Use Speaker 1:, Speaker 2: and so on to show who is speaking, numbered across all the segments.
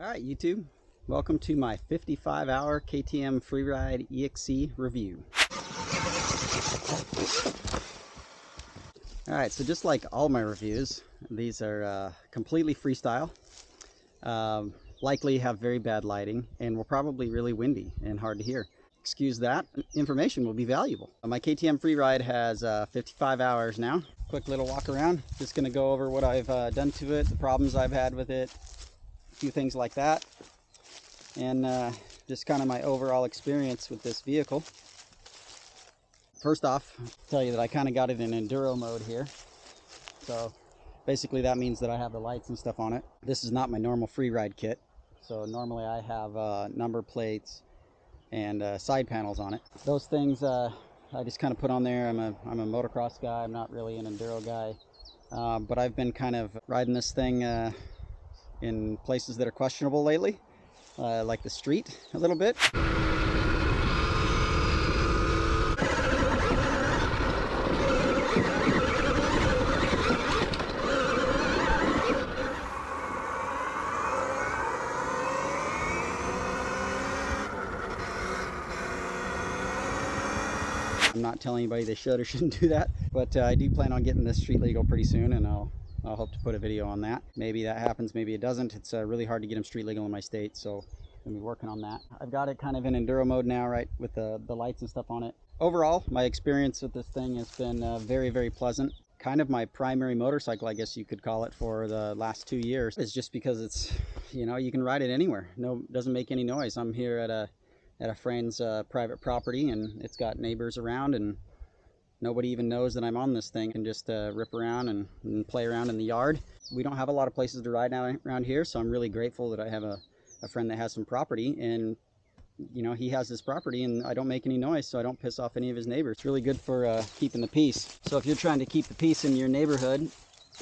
Speaker 1: Alright YouTube, welcome to my 55-hour KTM Freeride E-XC review. Alright, so just like all my reviews, these are completely freestyle, likely have very bad lighting, and will probably really windy and hard to hear. Excuse that, information will be valuable. My KTM Freeride has 55 hours now. Quick little walk around, just going to go over what I've done to it, the problems I've had with it, a few things like that, and just kind of my overall experience with this vehicle. First off, I'll tell you that I kind of got it in enduro mode here. So basically that means that I have the lights and stuff on it. This is not my normal Freeride kit. So normally I have number plates and side panels on it. Those things I just kind of put on there. I'm a motocross guy. I'm not really an enduro guy. But I've been kind of riding this thing in places that are questionable lately, like the street a little bit. I'm not telling anybody they should or shouldn't do that, but I do plan on getting this street legal pretty soon, and I'll hope to put a video on that. Maybe that happens, maybe it doesn't. It's really hard to get them street legal in my state, so I'm gonna be working on that. I've got it kind of in enduro mode now, right, with the lights and stuff on it. Overall, my experience with this thing has been very, very pleasant. Kind of my primary motorcycle, I guess you could call it, for the last 2 years. It's just because it's, you know, you can ride it anywhere. No, doesn't make any noise. I'm here at a friend's private property, and it's got neighbors around, and nobody even knows that I'm on this thing, and just rip around and play around in the yard. We don't have a lot of places to ride now around here, so I'm really grateful that I have a friend that has some property, and you know, he has this property and I don't make any noise, so I don't piss off any of his neighbors. It's really good for keeping the peace. So if you're trying to keep the peace in your neighborhood,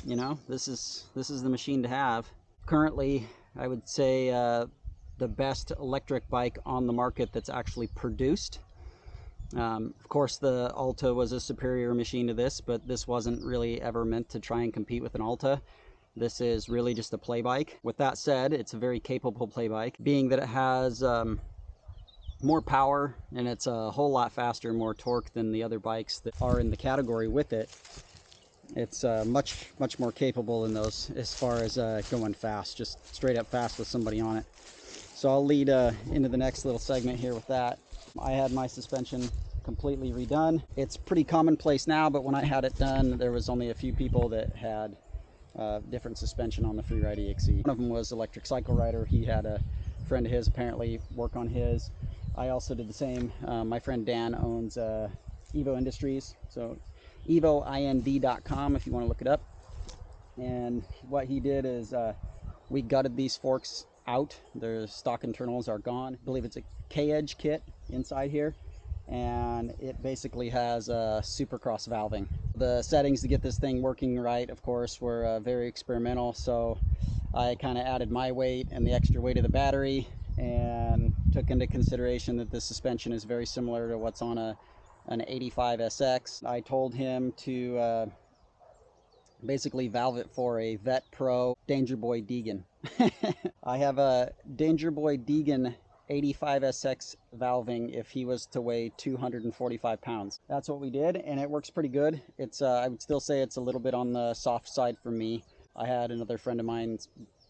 Speaker 1: you know, this is the machine to have. Currently, I would say the best electric bike on the market that's actually produced. Of course, the Alta was a superior machine to this, but this wasn't really ever meant to try and compete with an Alta. This is really just a play bike. With that said, it's a very capable play bike, being that it has more power and it's a whole lot faster, more torque than the other bikes that are in the category with it. It's much more capable in those as far as going fast, just straight up fast with somebody on it. So I'll lead into the next little segment here with that. I had my suspension completely redone. It's pretty commonplace now, but when I had it done, there was only a few people that had different suspension on the Freeride E-XC. One of them was Electric Cycle Rider. He had a friend of his apparently work on his. I also did the same. My friend Dan owns Evo Industries, so evoind.com if you want to look it up. And what he did is we gutted these forks out. Their stock internals are gone. I believe it's a K-Edge kit inside here, and it basically has supercross valving. The settings to get this thing working right, of course, were very experimental, so I kind of added my weight and the extra weight of the battery, and took into consideration that the suspension is very similar to what's on an 85 SX. I told him to basically valve it for a Vet Pro Danger Boy Deegan. I have a Danger Boy Deegan 85 SX valving if he was to weigh 245 pounds. That's what we did, and it works pretty good. It's I would still say it's a little bit on the soft side for me. I had another friend of mine's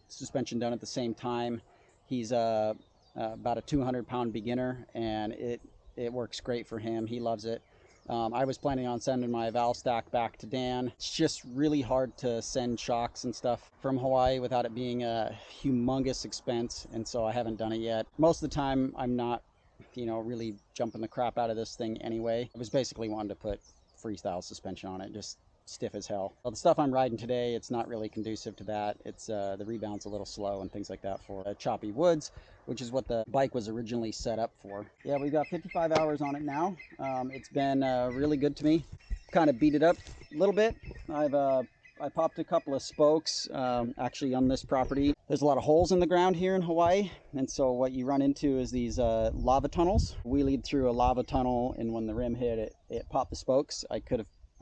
Speaker 1: suspension done at the same time. He's about a 200-pound beginner, and it works great for him. He loves it. I was planning on sending my valve stack back to Dan. It's just really hard to send shocks and stuff from Hawaii without it being a humongous expense, and so I haven't done it yet. Most of the time, I'm not, you know, really jumping the crap out of this thing anyway. I was basically wanting to put freestyle suspension on it, just stiff as hell. Well, the stuff I'm riding today, it's not really conducive to that. It's the rebound's a little slow and things like that for choppy woods, which is what the bike was originally set up for. Yeah, we've got 55 hours on it now. It's been really good to me. Kind of beat it up a little bit. I popped a couple of spokes actually on this property. There's a lot of holes in the ground here in Hawaii, and so what you run into is these lava tunnels. We lead through a lava tunnel, and when the rim hit it, it popped the spokes.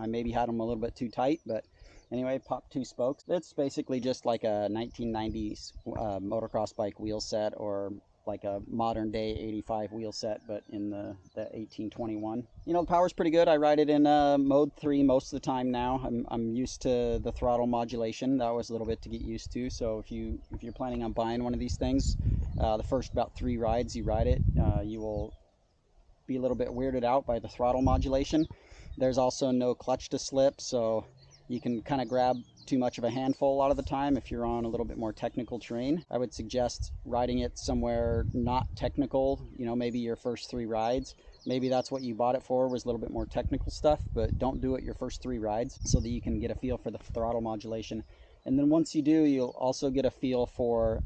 Speaker 1: I maybe had them a little bit too tight, but Anyway, pop 2 spokes. It's basically just like a 1990s motocross bike wheel set, or like a modern day 85 wheel set, but in the 1821. You know, the power's pretty good. I ride it in mode 3 most of the time now. I'm used to the throttle modulation. That was a little bit to get used to. So if you're planning on buying one of these things, the first about 3 rides you ride it, you will be a little bit weirded out by the throttle modulation. There's also no clutch to slip, so you can kind of grab too much of a handful a lot of the time if you're on a little bit more technical terrain. I would suggest riding it somewhere not technical, you know, maybe your first 3 rides. Maybe that's what you bought it for, was a little bit more technical stuff, but don't do it your first 3 rides so that you can get a feel for the throttle modulation. And then once you do, you'll also get a feel for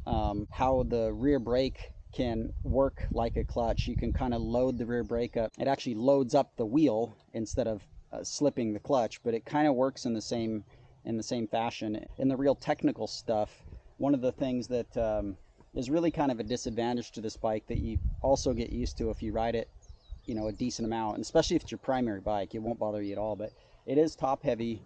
Speaker 1: how the rear brake can work like a clutch. You can kind of load the rear brake up. It actually loads up the wheel instead of slipping the clutch, but it kind of works in the same fashion. In the real technical stuff, one of the things that is really kind of a disadvantage to this bike that you also get used to if you ride it, you know, a decent amount, and especially if it's your primary bike, it won't bother you at all, but it is top heavy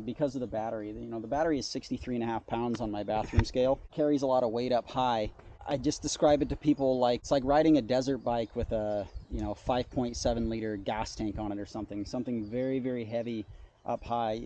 Speaker 1: because of the battery. You know, the battery is 63.5 pounds on my bathroom scale, carries a lot of weight up high. I just describe it to people like it's like riding a desert bike with a, you know, 5.7 liter gas tank on it or something very, very heavy up high.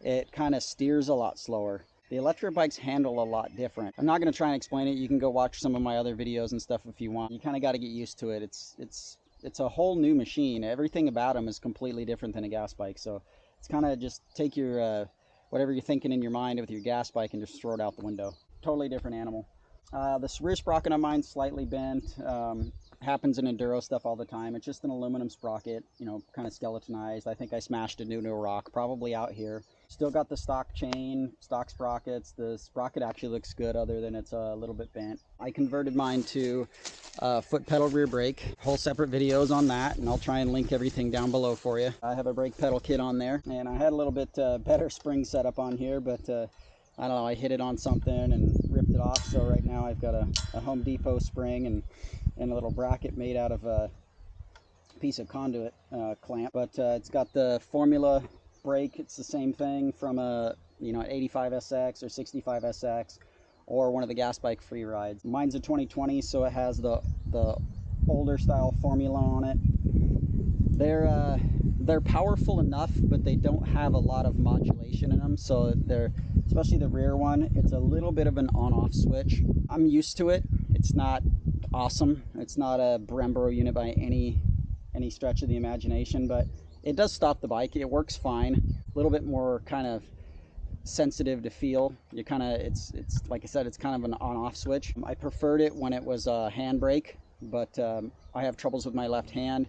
Speaker 1: It kind of steers a lot slower. The electric bikes handle a lot different. I'm not going to try and explain it. You can go watch some of my other videos and stuff if you want. You kind of got to get used to it. It's a whole new machine. Everything about them is completely different than a gas bike. So it's kind of just take your whatever you're thinking in your mind with your gas bike and just throw it out the window. Totally different animal. This rear sprocket on mine's slightly bent. Happens in Enduro stuff all the time. It's just an aluminum sprocket, you know, kind of skeletonized. I think I smashed it into a rock, probably out here. Still got the stock chain, stock sprockets. The sprocket actually looks good other than it's a little bit bent. I converted mine to foot pedal rear brake. Whole separate videos on that, and I'll try and link everything down below for you. I have a brake pedal kit on there, and I had a little bit better spring setup on here, but I don't know, I hit it on something and ripped it off. So right now I've got a Home Depot spring and a little bracket made out of a piece of conduit clamp. But it's got the Formula brake. It's the same thing from a, you know, 85SX or 65SX or one of the gas bike Freerides. Mine's a 2020, so it has the older style Formula on it. They're powerful enough, but they don't have a lot of modulation in them. So they're, especially the rear one, it's a little bit of an on-off switch. I'm used to it. It's not awesome. It's not a Brembo unit by any stretch of the imagination, but it does stop the bike. It works fine. A little bit more kind of sensitive to feel. You kind of, it's like I said, it's kind of an on-off switch. I preferred it when it was a handbrake, but I have troubles with my left hand,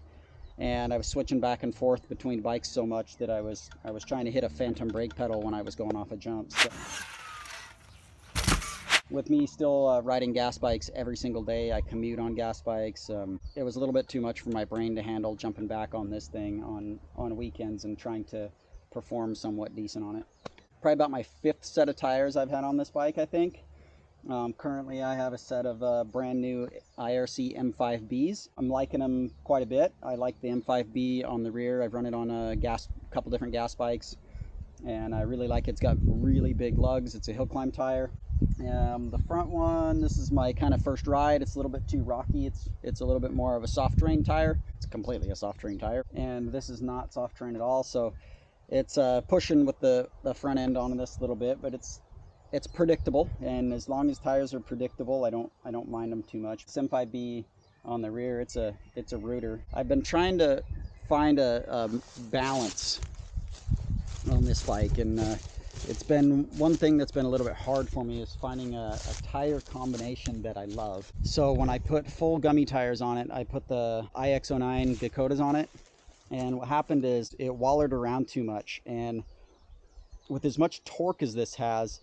Speaker 1: and I was switching back and forth between bikes so much that I was trying to hit a phantom brake pedal when I was going off a jump. So, with me still riding gas bikes every single day, I commute on gas bikes. It was a little bit too much for my brain to handle jumping back on this thing on weekends and trying to perform somewhat decent on it. Probably about my 5th set of tires I've had on this bike, I think. Currently I have a set of brand new IRC M5Bs. I'm liking them quite a bit. I like the M5B on the rear. I've run it on a couple different gas bikes, and I really like it. It's got really big lugs. It's a hill climb tire. The front one, this is my kind of first ride. It's a little bit too rocky. It's a little bit more of a soft terrain tire. It's completely a soft terrain tire, and this is not soft terrain at all. So it's pushing with the front end on this a little bit, but it's predictable, and as long as tires are predictable, I don't mind them too much. M5B on the rear, it's a rooter. I've been trying to find a balance on this bike, and it's been one thing that's been a little bit hard for me is finding a tire combination that I love. So when I put full gummy tires on it, I put the IX09 Dakotas on it, and what happened is it wallered around too much, and with as much torque as this has,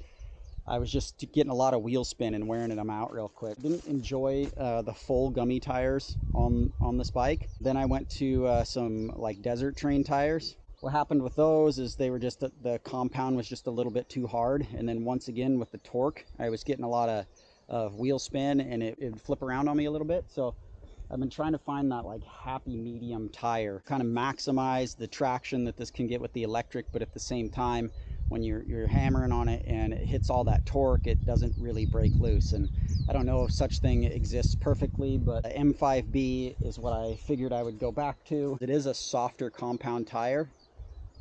Speaker 1: I was just getting a lot of wheel spin and wearing them out real quick. Didn't enjoy the full gummy tires on this bike. Then I went to some like desert terrain tires. What happened with those is they were just, the compound was just a little bit too hard. And then once again with the torque, I was getting a lot of wheel spin, and it would flip around on me a little bit. So I've been trying to find that like happy medium tire, kind of maximize the traction that this can get with the electric, but at the same time when you're hammering on it and it hits all that torque, it doesn't really break loose. And I don't know if such thing exists perfectly, but M5B is what I figured I would go back to. It is a softer compound tire,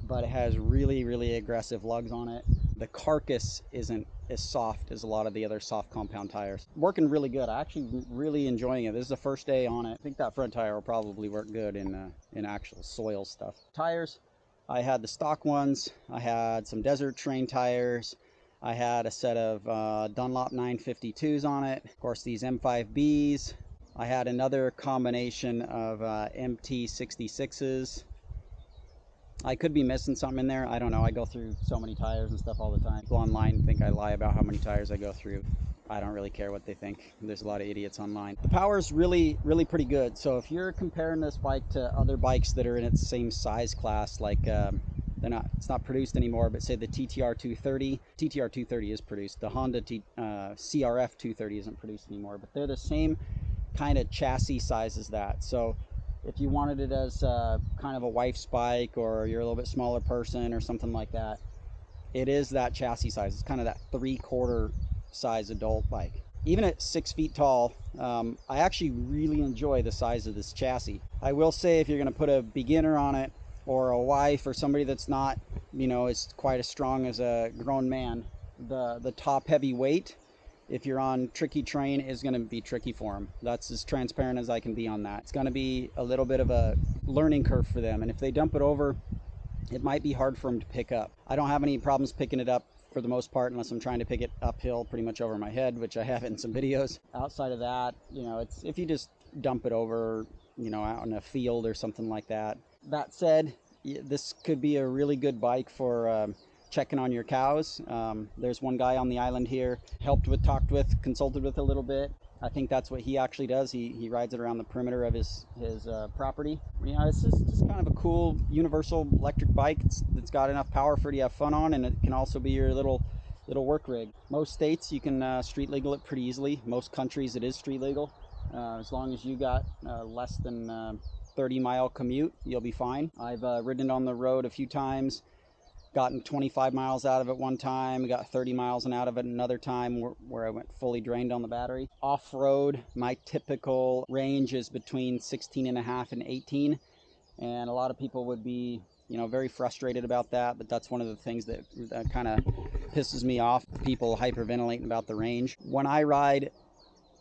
Speaker 1: but it has really aggressive lugs on it. The carcass isn't as soft as a lot of the other soft compound tires. Working really good. I actually really enjoying it. This is the first day on it. I think that front tire will probably work good in actual soil stuff. Tires, I had the stock ones. I had some Desert Terrain tires. I had a set of Dunlop 952s on it. Of course, these M5Bs. I had another combination of MT66s. I could be missing something in there. I don't know. I go through so many tires and stuff all the time. People online think I lie about how many tires I go through. I don't really care what they think. There's a lot of idiots online. The power is really pretty good. So if you're comparing this bike to other bikes that are in its same size class, like it's not produced anymore, but say the TTR 230. TTR 230 is produced. The Honda CRF 230 isn't produced anymore, but they're the same kind of chassis size as that. So if you wanted it as kind of a wife's bike, or you're a little bit smaller person or something like that, it is that chassis size. It's kind of that 3/4 size adult bike. Even at 6 feet tall, I actually really enjoy the size of this chassis. I will say, if you're going to put a beginner on it, or a wife, or somebody that's not, is quite as strong as a grown man, the top heavy weight, if you're on tricky terrain, is going to be tricky for them. That's as transparent as I can be on that. It's going to be a little bit of a learning curve for them, and if they dump it over, it might be hard for them to pick up. I don't have any problems picking it up for the most part, unless I'm trying to pick it uphill pretty much over my head, which I have in some videos. Outside of that, it's if you just dump it over, out in a field or something like that. That said, this could be a really good bike for checking on your cows. There's one guy on the island here, talked with, consulted with a little bit. I think that's what he actually does. He rides it around the perimeter of his property. It's just kind of a cool universal electric bike. It's got enough power for you to have fun on, and it can also be your little work rig. Most states you can street legal it pretty easily. Most countries it is street legal. As long as you got less than 30-mile commute, you'll be fine. I've ridden it on the road a few times. Gotten 25 miles out of it one time, got 30 miles out of it another time, where I went fully drained on the battery. Off-road, my typical range is between 16.5 and 18, and a lot of people would be very frustrated about that, but that's one of the things that kind of pisses me off, people hyperventilating about the range. When I ride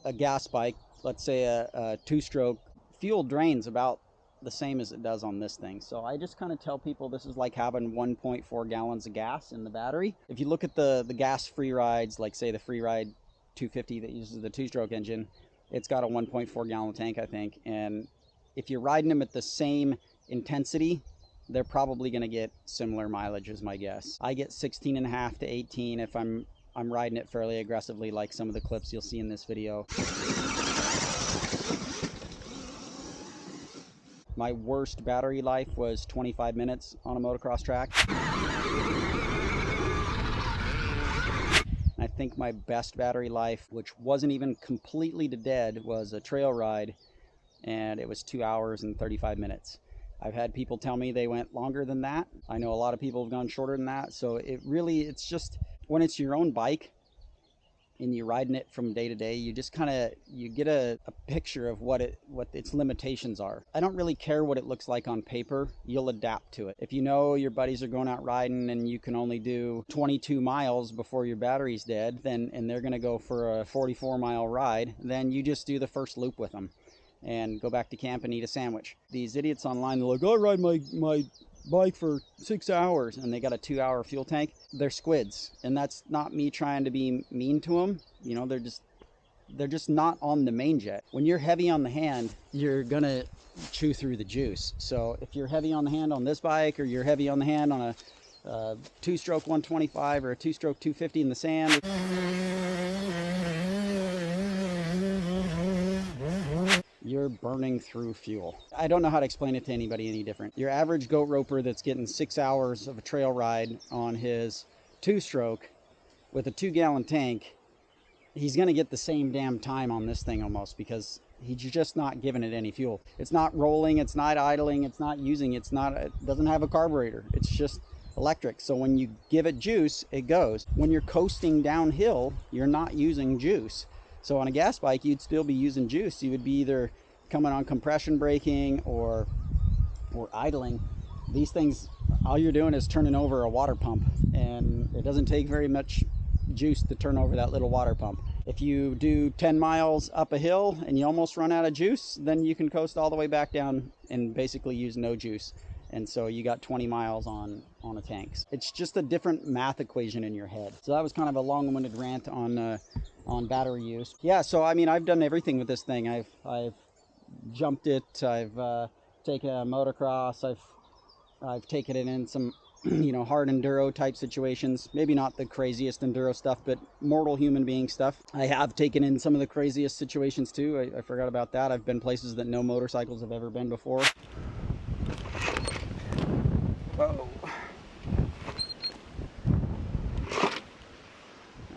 Speaker 1: a gas bike, let's say a two-stroke, fuel drains about the same as it does on this thing. So I just kind of tell people this is like having 1.4 gallons of gas in the battery. If you look at the gas free rides, like say the Freeride 250 that uses the two-stroke engine, it's got a 1.4 gallon tank, I think. And if you're riding them at the same intensity, they're probably going to get similar mileage, is my guess. I get 16.5 to 18 if I'm riding it fairly aggressively, like some of the clips you'll see in this video. My worst battery life was 25 minutes on a motocross track. I think my best battery life, which wasn't even completely to dead, was a trail ride, and it was 2 hours and 35 minutes. I've had people tell me they went longer than that. I know a lot of people have gone shorter than that. So it's just, when it's your own bike and you're riding it from day to day, you just you get a picture of what its limitations are. I don't really care what it looks like on paper. You'll adapt to it. If you know your buddies are going out riding and you can only do 22 miles before your battery's dead, and they're going to go for a 44-mile ride, then you just do the first loop with them and go back to camp and eat a sandwich. These idiots online, they're like, I ride my bike for 6 hours, and they got a 2-hour fuel tank. They're squids, and that's not me trying to be mean to them. They're just not on the main jet. When you're heavy on the hand, you're gonna chew through the juice. So if you're heavy on the hand on this bike, or you're heavy on the hand on a two-stroke 125 or a two-stroke 250 in the sand, you're burning through fuel. I don't know how to explain it to anybody any different. Your average goat roper that's getting 6 hours of a trail ride on his two-stroke with a 2-gallon tank, he's going to get the same damn time on this thing almost, because he's just not giving it any fuel. It's not rolling, it's not idling, it's not using, it doesn't have a carburetor. It's just electric. So when you give it juice, it goes. When you're coasting downhill, you're not using juice. So on a gas bike, you'd still be using juice. You would be either coming on compression braking or idling. These things, all you're doing is turning over a water pump, and it doesn't take very much juice to turn over that little water pump. If you do 10 miles up a hill and you almost run out of juice, then you can coast all the way back down and basically use no juice. And so you got 20 miles on a tank. It's just a different math equation in your head. So that was kind of a long-winded rant on battery use. Yeah, so I mean, I've done everything with this thing. I've jumped it, I've taken a motocross, I've taken it in some hard enduro type situations. Maybe not the craziest enduro stuff, but mortal human being stuff. I have taken in some of the craziest situations too. I forgot about that. I've been places that no motorcycles have ever been before. Whoa.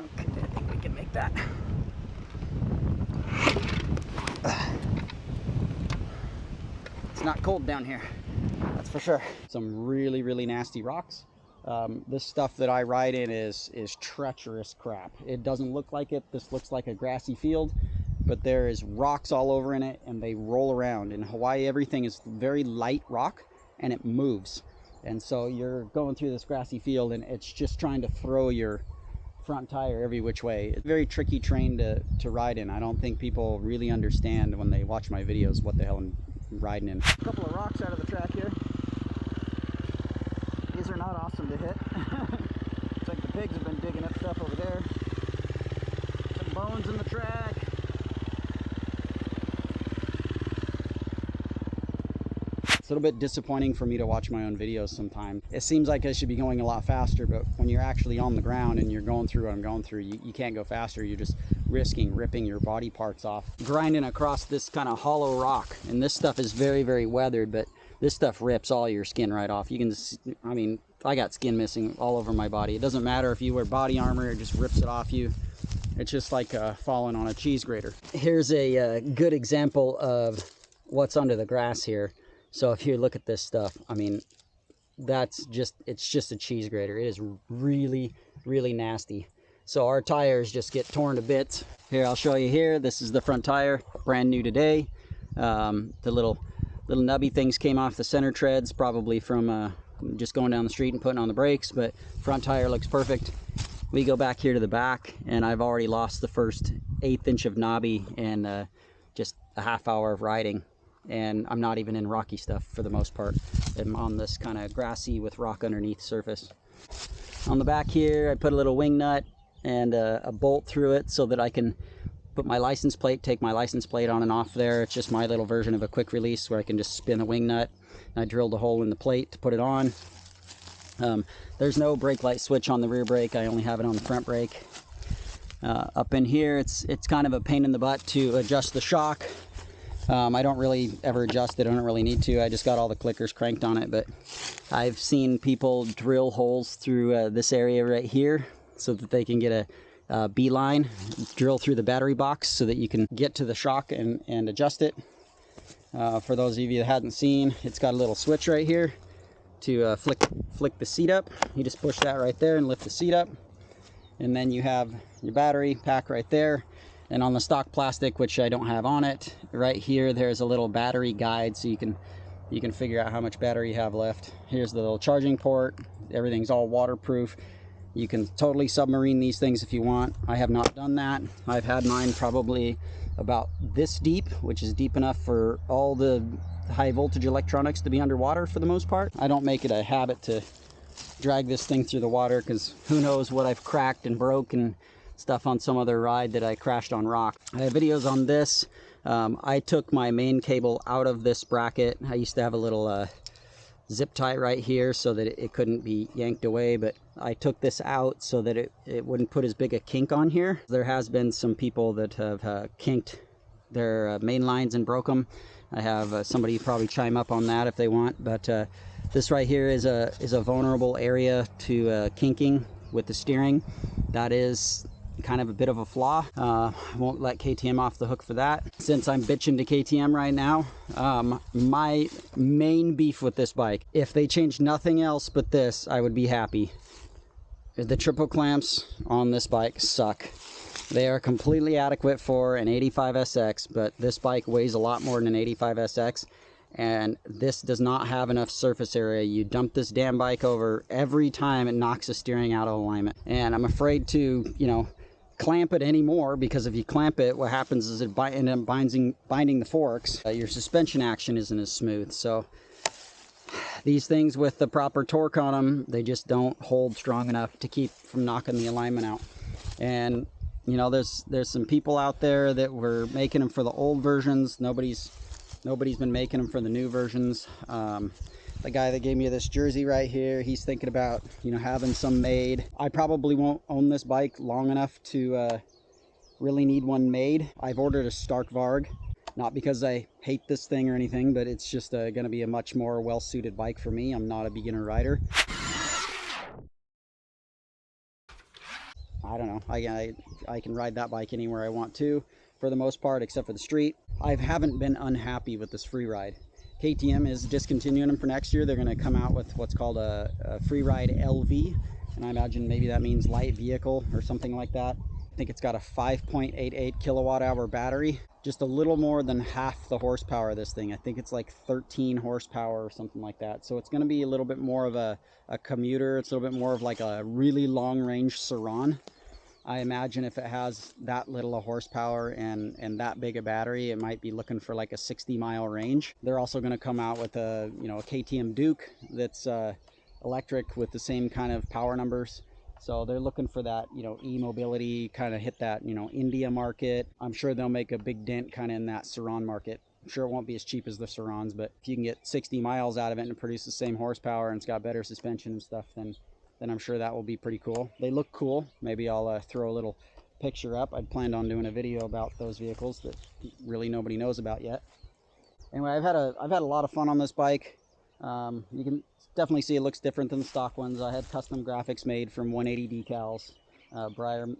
Speaker 1: Okay, I think we can make that. It's not cold down here, that's for sure. Some really, really nasty rocks. This stuff that I ride in is treacherous crap. It doesn't look like it. This looks like a grassy field, but there is rocks all over in it, and they roll around. In Hawaii, everything is very light rock, and it moves. And so you're going through this grassy field, and it's just trying to throw your front tire every which way. It's a very tricky terrain to ride in. I don't think people really understand when they watch my videos what the hell I'm riding in. A couple of rocks out of the track here. These are not awesome to hit. It's like the pigs have been digging up stuff over there. Some bones in the track. It's a little bit disappointing for me to watch my own videos sometimes. It seems like I should be going a lot faster, but when you're actually on the ground and you're going through what I'm going through, you can't go faster. You're just risking ripping your body parts off. Grinding across this kind of hollow rock, and this stuff is very, very weathered, but this stuff rips all your skin right off. You can just, I mean, I got skin missing all over my body. It doesn't matter if you wear body armor, it just rips it off you. It's just like falling on a cheese grater. Here's a good example of what's under the grass here. So if you look at this stuff, I mean, it's just a cheese grater. It is really, really nasty. So our tires just get torn to bits. Here, I'll show you here. This is the front tire, brand new today. The little nubby things came off the center treads, probably from just going down the street and putting on the brakes, but front tire looks perfect. We go back here to the back, and I've already lost the first 1/8 inch of knobby in just a half hour of riding. And I'm not even in rocky stuff for the most part. I'm on this kind of grassy with rock underneath surface. On the back here, I put a little wing nut and a bolt through it so that I can put my license plate, take my license plate on and off there. It's just my little version of a quick release where I can just spin the wing nut. I drilled a hole in the plate to put it on. There's no brake light switch on the rear brake. I only have it on the front brake. Up in here, it's kind of a pain in the butt to adjust the shock. I don't really ever adjust it. I don't really need to. I just got all the clickers cranked on it, but I've seen people drill holes through this area right here so that they can get a beeline, drill through the battery box so that you can get to the shock and adjust it. For those of you that hadn't seen, it's got a little switch right here to flick the seat up. You just push that right there and lift the seat up, and then you have your battery pack right there. And on the stock plastic, which I don't have on it, right here there's a little battery guide so you can figure out how much battery you have left. Here's the little charging port. Everything's all waterproof. You can totally submarine these things if you want. I have not done that. I've had mine probably about this deep, which is deep enough for all the high voltage electronics to be underwater for the most part. I don't make it a habit to drag this thing through the water because who knows what I've cracked and broke and stuff on some other ride that I crashed on rock. I have videos on this. I took my main cable out of this bracket. I used to have a little zip tie right here so that it couldn't be yanked away, but I took this out so that it wouldn't put as big a kink on here. There has been some people that have kinked their main lines and broke them. I have somebody probably chime up on that if they want, but this right here is a vulnerable area to kinking with the steering. That is kind of a bit of a flaw. Won't let KTM off the hook for that. Since I'm bitching to KTM right now, my main beef with this bike, if they change nothing else but this, I would be happy. The triple clamps on this bike suck. They are completely adequate for an 85SX, but this bike weighs a lot more than an 85SX, and this does not have enough surface area. You dump this damn bike over, every time it knocks the steering out of alignment. And I'm afraid to, you know, clamp it anymore, because if you clamp it, what happens is it ends up binding the forks. Your suspension action isn't as smooth. So these things with the proper torque on them, they just don't hold strong enough to keep from knocking the alignment out. And you know, there's some people out there that were making them for the old versions. Nobody's been making them for the new versions. The guy that gave me this jersey right here, he's thinking about, you know, having some made. I probably won't own this bike long enough to really need one made. I've ordered a Stark Varg, not because I hate this thing or anything, but it's just going to be a much more well-suited bike for me. I'm not a beginner rider. I don't know, I can ride that bike anywhere I want to, for the most part, except for the street. I haven't been unhappy with this Freeride. KTM is discontinuing them for next year. They're going to come out with what's called a Freeride LV, and I imagine maybe that means light vehicle or something like that. I think it's got a 5.88 kilowatt hour battery, just a little more than half the horsepower of this thing. I think it's like 13 horsepower or something like that. So it's going to be a little bit more of a commuter. It's a little bit more of like a really long range Saran. I imagine if it has that little a horsepower and that big a battery, it might be looking for like a 60-mile range. They're also going to come out with a, you know, a KTM Duke that's electric with the same kind of power numbers. So they're looking for that, you know, e-mobility, kind of hit that, you know, India market. I'm sure they'll make a big dent kind of in that Saran market. I'm sure it won't be as cheap as the Sarans, but if you can get 60 miles out of it and produce the same horsepower and it's got better suspension and stuff, then I'm sure that will be pretty cool. They look cool. Maybe I'll throw a little picture up. I'd planned on doing a video about those vehicles that really nobody knows about yet. Anyway, I've had a lot of fun on this bike. You can definitely see it looks different than the stock ones. I had custom graphics made from 180 decals.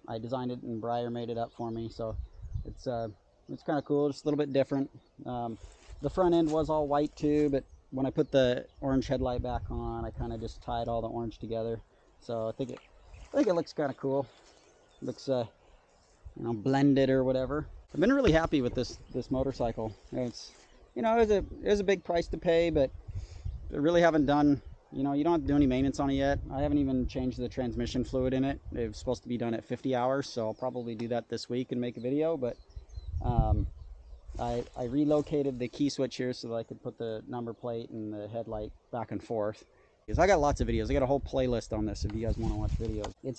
Speaker 1: I designed it and Breyer made it up for me, so it's kind of cool. Just a little bit different. The front end was all white too, but when I put the orange headlight back on, I kind of just tied all the orange together. So I think it looks kind of cool. Looks you know, blended or whatever. I've been really happy with this motorcycle. It's, you know, it was a big price to pay, but I really haven't done, you know, you don't have to do any maintenance on it yet. I haven't even changed the transmission fluid in it. It was supposed to be done at 50 hours, so I'll probably do that this week and make a video. But I relocated the key switch here so that I could put the number plate and the headlight back and forth. Because I got lots of videos. I got a whole playlist on this if you guys want to watch videos. It's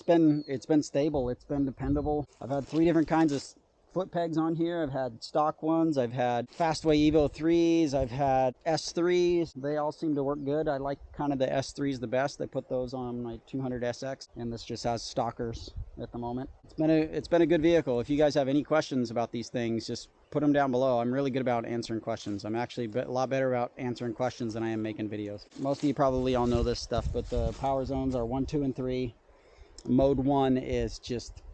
Speaker 1: been stable. It's been dependable. I've had 3 different kinds of foot pegs on here. I've had stock ones. I've had Fastway Evo 3s. I've had S3s. They all seem to work good. I like kind of the S3s the best. I put those on my 200 SX, and this just has stockers at the moment. It's been a good vehicle. If you guys have any questions about these things, just put them down below. I'm really good about answering questions. I'm actually a lot better about answering questions than I am making videos. Most of you probably all know this stuff, but the power zones are 1, 2, and 3. Mode 1 is just,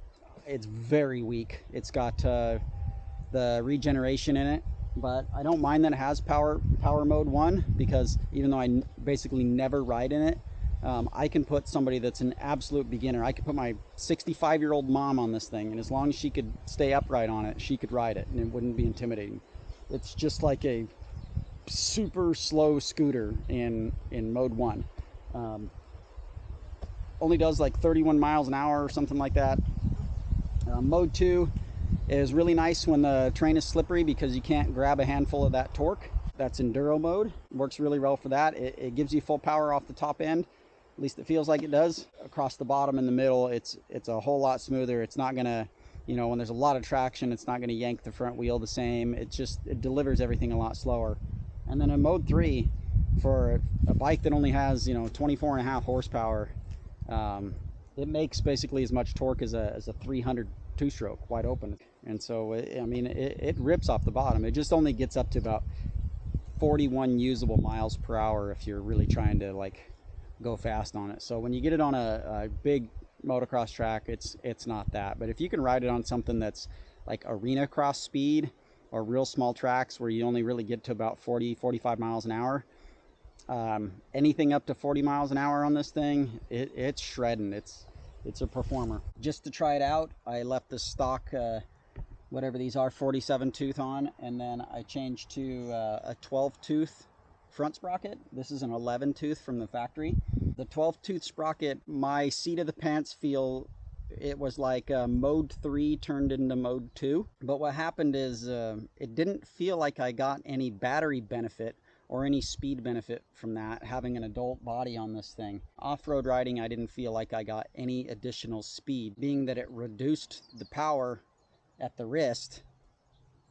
Speaker 1: it's very weak. It's got the regeneration in it, but I don't mind that it has power mode 1, because even though I basically never ride in it, I can put somebody that's an absolute beginner. I could put my 65-year-old mom on this thing, and as long as she could stay upright on it, she could ride it, and it wouldn't be intimidating. It's just like a super slow scooter in mode 1. Only does like 31 miles an hour or something like that. Mode 2 is really nice when the terrain is slippery, because you can't grab a handful of that torque. That's Enduro mode. Works really well for that. It gives you full power off the top end. At least it feels like it does. Across the bottom and the middle, it's a whole lot smoother. It's not gonna, you know, when there's a lot of traction, it's not gonna yank the front wheel the same. It delivers everything a lot slower. And then in mode 3, for a bike that only has, you know, 24.5 horsepower, it makes basically as much torque as a 300 two-stroke wide open. And so I mean, it rips off the bottom. It just only gets up to about 41 usable miles per hour if you're really trying to like go fast on it. So when you get it on a big motocross track, it's not that. But if you can ride it on something that's like arena cross speed or real small tracks where you only really get to about 40-45 miles an hour, anything up to 40 miles an hour on this thing, it's shredding. It's a performer. Just to try it out, I left the stock whatever these are, 47 tooth on, and then I changed to a 12 tooth front sprocket. This is an 11 tooth from the factory. The 12 tooth sprocket, my seat of the pants feel, it was like mode 3 turned into mode 2. But what happened is it didn't feel like I got any battery benefit or any speed benefit from that, having an adult body on this thing. Off-road riding, I didn't feel like I got any additional speed, being that it reduced the power at the wrist.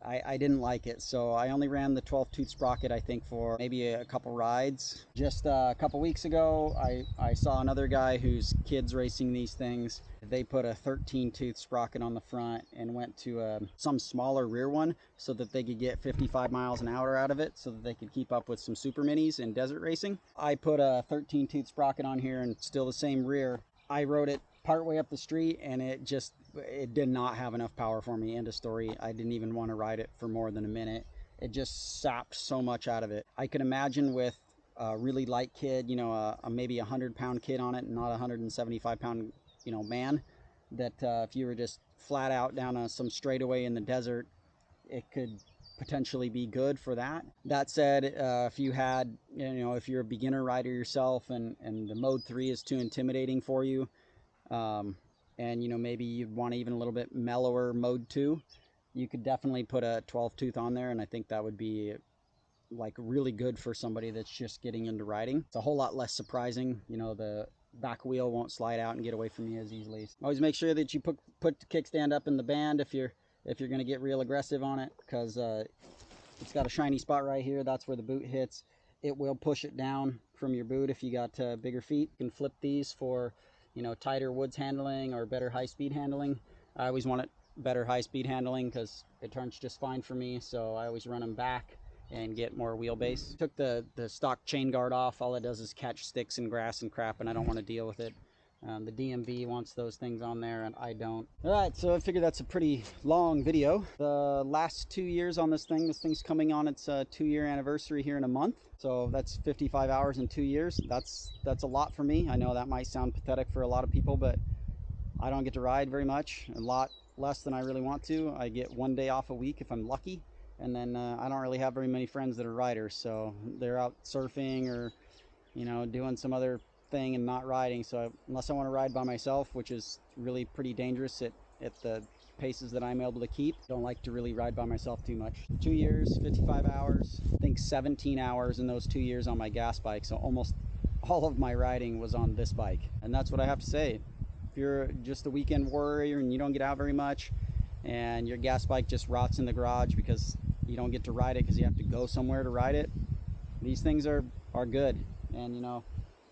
Speaker 1: I didn't like it, so I only ran the 12 tooth sprocket, I think, for maybe a couple rides. Just a couple weeks ago, I saw another guy whose kid's racing these things. They put a 13 tooth sprocket on the front and went to some smaller rear one so that they could get 55 miles an hour out of it, so that they could keep up with some super minis in desert racing. I put a 13 tooth sprocket on here and still the same rear. I rode it partway up the street and it did not have enough power for me. End of story. I didn't even want to ride it for more than a minute. It just sapped so much out of it. I could imagine with a really light kid, you know, a maybe 100-pound kid on it, not a 175-pound, you know, man, that if you were just flat out down some straightaway in the desert, it could potentially be good for that. That said, if you had, you know, if you're a beginner rider yourself and the mode 3 is too intimidating for you, and you know, maybe you'd want even a little bit mellower mode 2, you could definitely put a 12 tooth on there, and I think that would be like really good for somebody that's just getting into riding. It's a whole lot less surprising. You know, the back wheel won't slide out and get away from you as easily. Always make sure that you put the kickstand up in the band if you're going to get real aggressive on it, because it's got a shiny spot right here. That's where the boot hits. It will push it down from your boot if you got bigger feet. You can flip these for, you know, tighter woods handling or better high-speed handling. I always want it better high-speed handling because it turns just fine for me, so I always run them back and get more wheelbase. Took the stock chain guard off. All it does is catch sticks and grass and crap, and I don't want to deal with it. The DMV wants those things on there, and I don't. All right, so I figured that's a pretty long video. The last 2 years on this thing's coming on its 2-year anniversary here in a month. So that's 55 hours in 2 years. That's a lot for me. I know that might sound pathetic for a lot of people, but I don't get to ride very much, a lot less than I really want to. I get 1 day off a week if I'm lucky, and then I don't really have very many friends that are riders, so they're out surfing or, you know, doing some other thing and not riding. So unless I want to ride by myself, which is really pretty dangerous at the paces that I'm able to keep, don't like to really ride by myself too much. 2 years, 55 hours, I think 17 hours in those 2 years on my gas bike, so almost all of my riding was on this bike. And that's what I have to say. If you're just a weekend warrior and you don't get out very much and your gas bike just rots in the garage because you don't get to ride it because you have to go somewhere to ride it, these things are good. And you know,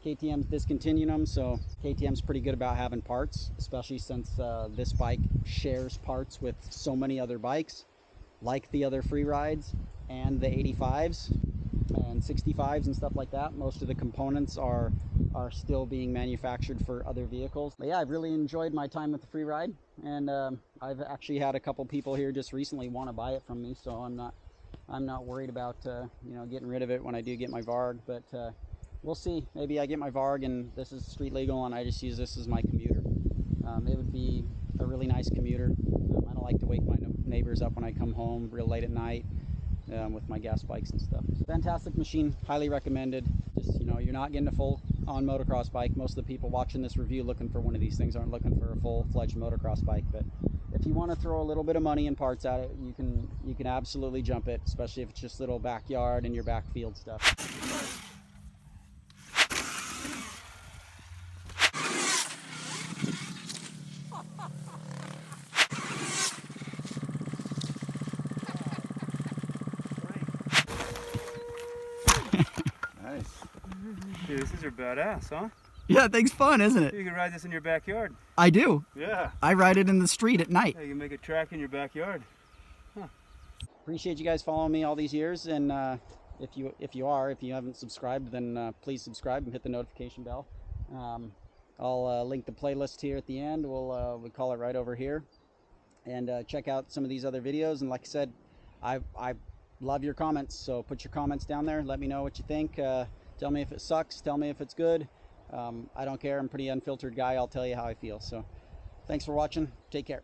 Speaker 1: KTM's discontinuing them, so KTM's pretty good about having parts, especially since this bike shares parts with so many other bikes, like the other Freerides and the 85s and 65s and stuff like that. Most of the components are still being manufactured for other vehicles. But yeah, I've really enjoyed my time with the Freeride, and I've actually had a couple people here just recently want to buy it from me, so I'm not worried about you know, getting rid of it when I do get my Varg. But we'll see. Maybe I get my Varg and this is street legal and I just use this as my commuter. It would be a really nice commuter. I don't like to wake my neighbors up when I come home real late at night with my gas bikes and stuff. Fantastic machine, highly recommended. Just, you know, you're not getting a full on motocross bike. Most of the people watching this review looking for one of these things aren't looking for a full-fledged motocross bike, but if you want to throw a little bit of money and parts at it, you can absolutely jump it, especially if it's just little backyard and your backfield stuff.
Speaker 2: Nice. Dude, this is your badass, huh?
Speaker 1: Yeah, thing's fun, isn't it?
Speaker 2: You can ride this in your backyard.
Speaker 1: I do.
Speaker 2: Yeah.
Speaker 1: I ride it in the street at night.
Speaker 2: Yeah, you can make a track in your backyard. Huh.
Speaker 1: Appreciate you guys following me all these years, and if you haven't subscribed, then please subscribe and hit the notification bell. I'll link the playlist here at the end. We'll call it right over here. And check out some of these other videos. And like I said, I love your comments, so put your comments down there. Let me know what you think. Tell me if it sucks. Tell me if it's good. I don't care. I'm a pretty unfiltered guy. I'll tell you how I feel. So thanks for watching. Take care.